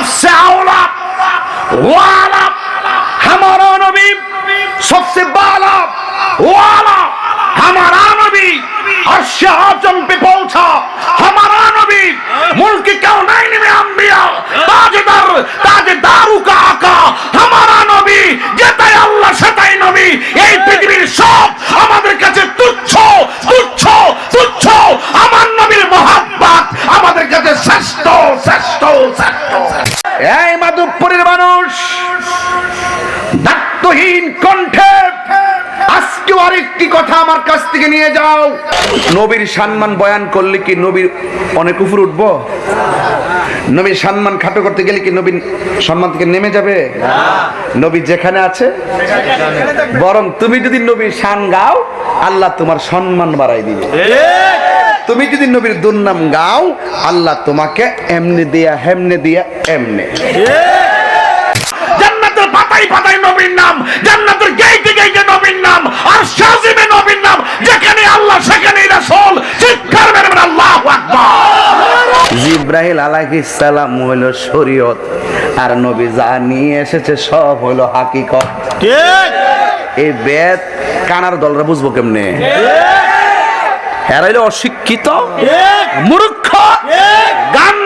सबसे आला वाला हमारा नबी, सबसे बाला वाला हमारा नबी, अर्श आज़म पे पहुंचा हमारा नबी, मुल्क कौनैन में अंबिया ताजदार ताजदारू का आका हमारा नबी, যেটাই আল্লাহ সেটাই নবী। এই পৃথিবীর সব আমাদের কাছে তুচ্ছ তুচ্ছ তুচ্ছ, আমার নবীর মহব্বত আমাদের কাছে শ্রেষ্ঠ শ্রেষ্ঠ শ্রেষ্ঠ। এই মাধবপুরের মানুষ দায়িত্বহীন কণ্ঠে আজকে আরেকটি কথা আমার কাছ থেকে নিয়ে যাও। নবীর সম্মান বয়ান করলে কি নবীর অনেক উপর উঠবো? নবীর সম্মান খাটো করতে গেলে কি নবীর সম্মান থেকে নেমে যাবে? নবী যেখানে আছে, বরং তুমি যদি নবীর শান গাও আল্লাহ তোমার সম্মান বাড়াই দিবে। তুমি যদি নবীর দুর্নাম গাও আল্লাহ তোমাকে এমনি দিয়া হেমনে দিয়া এমনে। জান্নাতের পাতায় পাতায় নবীর নাম, জান্নাতের গেইটে গেইটে নবীর নাম, আর শাজিমে নবীর নাম, যেখানে আল্লাহ সেখানেই রাসূল। চিৎকার মেরে বলেন আল্লাহু আকবার। জিবরাইল আলাইহিস সালাম হলো শরীয়ত, আর নবী যা নিয়ে এসেছে সব হলো হাকিকত। ঠিক। এই বেদ কানার দলরা বুঝবো কেমনে? এরা হলো অশিক্ষিত, মূর্খ, গান